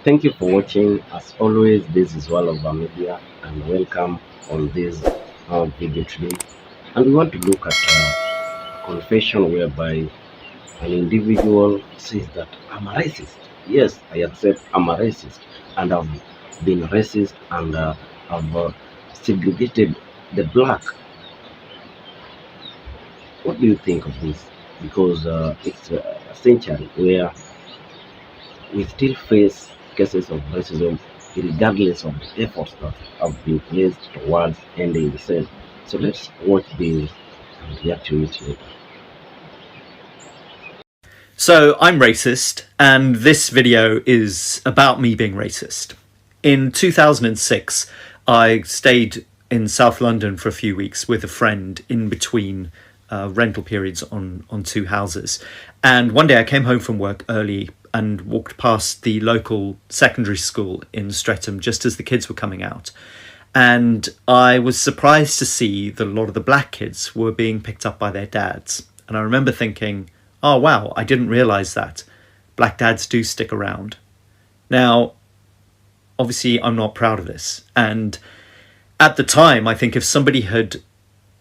Thank you for watching. As always, this is Wallova Media, and welcome on this video today. And we want to look at a confession whereby an individual says that I'm a racist. Yes, I accept I'm a racist, and I've been racist, and I've segregated the black. What do you think of this? Because it's a century where we still face cases of racism regardless of the efforts that have been placed towards ending the same. So let's watch this and react to it later. So I'm racist, and this video is about me being racist. In 2006, I stayed in South London for a few weeks with a friend in between rental periods on two houses. And one day I came home from work early and walked past the local secondary school in Streatham just as the kids were coming out. And I was surprised to see that a lot of the black kids were being picked up by their dads. And I remember thinking, oh wow, I didn't realise that. Black dads do stick around. Now, obviously I'm not proud of this. And at the time, I think if somebody had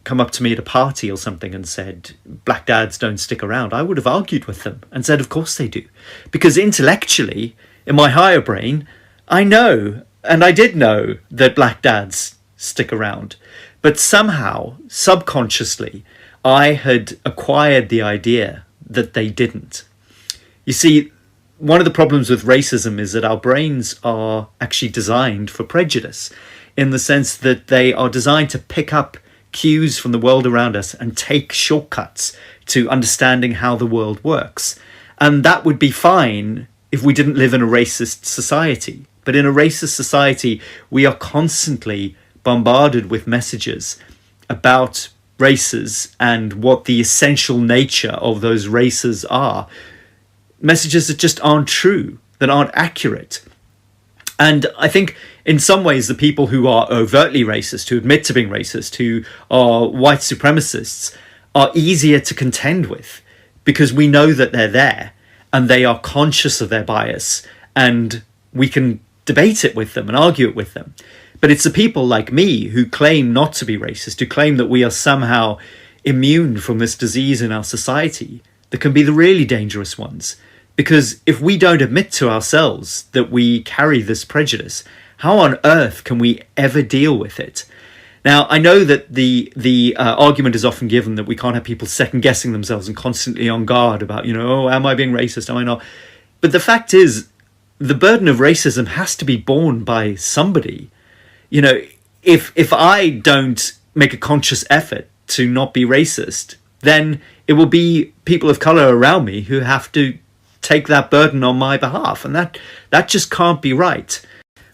come up to me at a party or something and said, black dads don't stick around, I would have argued with them and said, of course they do. Because intellectually, in my higher brain, I know, and I did know, that black dads stick around. But somehow, subconsciously, I had acquired the idea that they didn't. You see, one of the problems with racism is that our brains are actually designed for prejudice, in the sense that they are designed to pick up cues from the world around us and take shortcuts to understanding how the world works. And that would be fine if we didn't live in a racist society. But in a racist society, we are constantly bombarded with messages about races and what the essential nature of those races are. Messages that just aren't true, that aren't accurate. And I think in some ways the people who are overtly racist, who admit to being racist, who are white supremacists, are easier to contend with because we know that they're there and they are conscious of their bias and we can debate it with them and argue it with them. But it's the people like me who claim not to be racist, who claim that we are somehow immune from this disease in our society, that can be the really dangerous ones. Because if we don't admit to ourselves that we carry this prejudice, how on earth can we ever deal with it? Now, I know that the argument is often given that we can't have people second-guessing themselves and constantly on guard about, oh, am I being racist, am I not? But the fact is, the burden of racism has to be borne by somebody. If I don't make a conscious effort to not be racist, then it will be people of colour around me who have to take that burden on my behalf, and that just can't be right.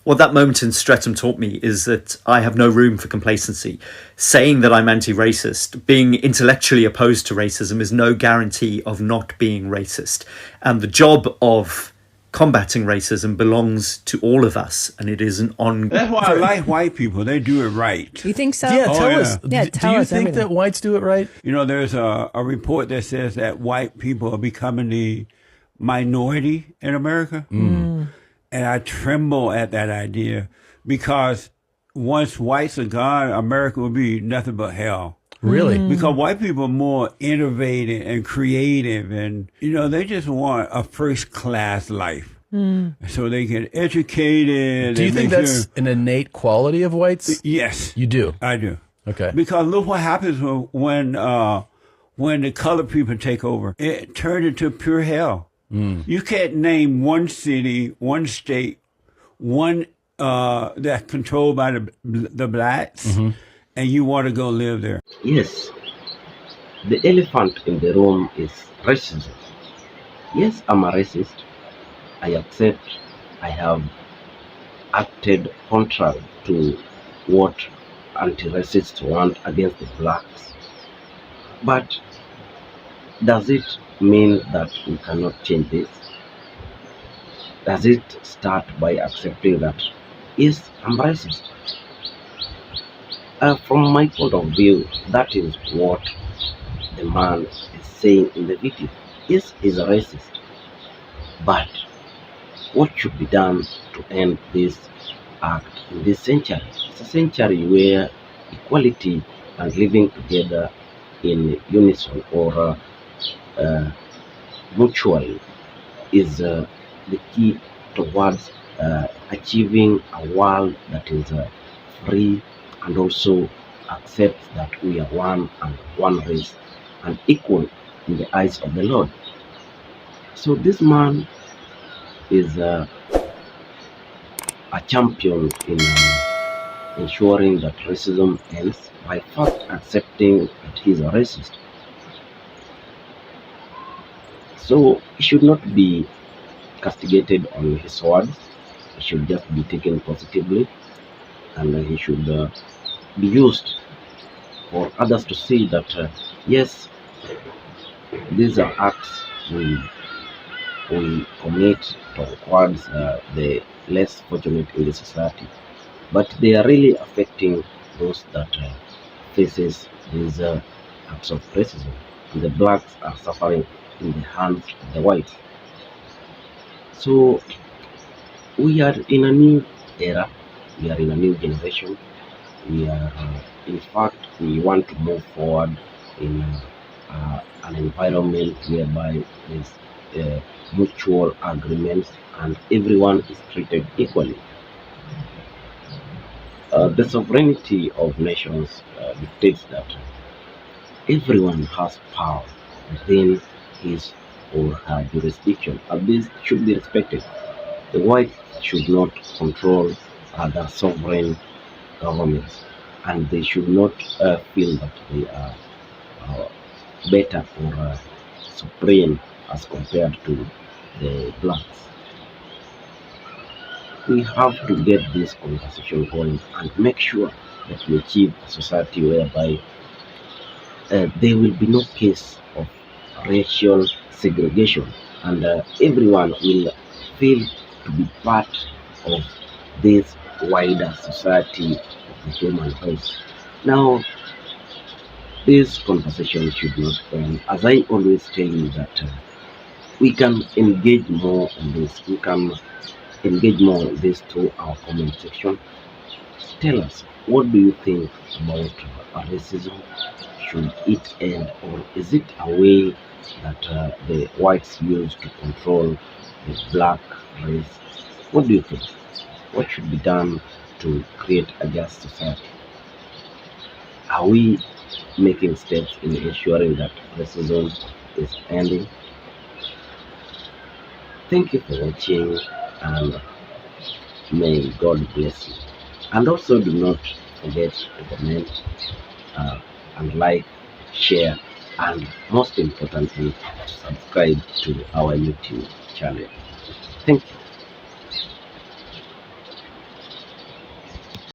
What that moment in Streatham taught me is that I have no room for complacency. Saying that I'm anti-racist, being intellectually opposed to racism, is no guarantee of not being racist. And the job of combating racism belongs to all of us, and it is an ongoing. That's why I like white people. They do it right. You think so? Yeah, tell us. Yeah, do you think that whites do it right? There's a report that says that white people are becoming the minority in America. And I tremble at that idea because once whites are gone, America will be nothing but hell. Really? Because white people are more innovative and creative, and they just want a first class life. So they get educated. Do you think that's an innate quality of whites? Yes. You do? I do. Okay. Because look what happens when the colored people take over. It turned into pure hell. You can't name one city, one state, one that's controlled by the blacks, and you want to go live there. Yes, the elephant in the room is racism. Yes, I'm a racist. I accept I have acted contrary to what anti-racists want against the blacks. But does it mean that we cannot change this? Does it start by accepting that, yes, I'm racist? From my point of view, that is what the man is saying in the video. Yes, he's a racist, but what should be done to end this act in this century. It's a century where equality and living together in unison or mutually is the key towards achieving a world that is free and also accepts that we are one and one race and equal in the eyes of the Lord. So this man is a champion in ensuring that racism ends by first accepting that he's a racist. So he should not be castigated on his words. He should just be taken positively, and he should be used for others to see that yes, these are acts we commit towards the less fortunate in the society, but they are really affecting those that faces these acts of racism. And the blacks are suffering in the hands of the whites. So we are in a new era. We are in a new generation. We are, in fact, we want to move forward in an environment whereby there's mutual agreements and everyone is treated equally. The sovereignty of nations dictates that everyone has power within his or her jurisdiction, and this should be respected. The whites should not control other sovereign governments, and they should not feel that they are uh, better or supreme as compared to the blacks. We have to get this conversation going and make sure that we achieve a society whereby there will be no case of racial segregation, and everyone will feel to be part of this wider society of the human race. Now, this conversation should not end. As I always tell you that we can engage more on this. We can engage more on this through our comment section. Tell us, what do you think about racism? Should it end, or is it a way that the whites use to control the black race? What do you think? What should be done to create a just society? Are we making steps in ensuring that racism is ending? Thank you for watching, and may God bless you. And also do not forget to comment and like, share, and most importantly, subscribe to our YouTube channel. Thank you.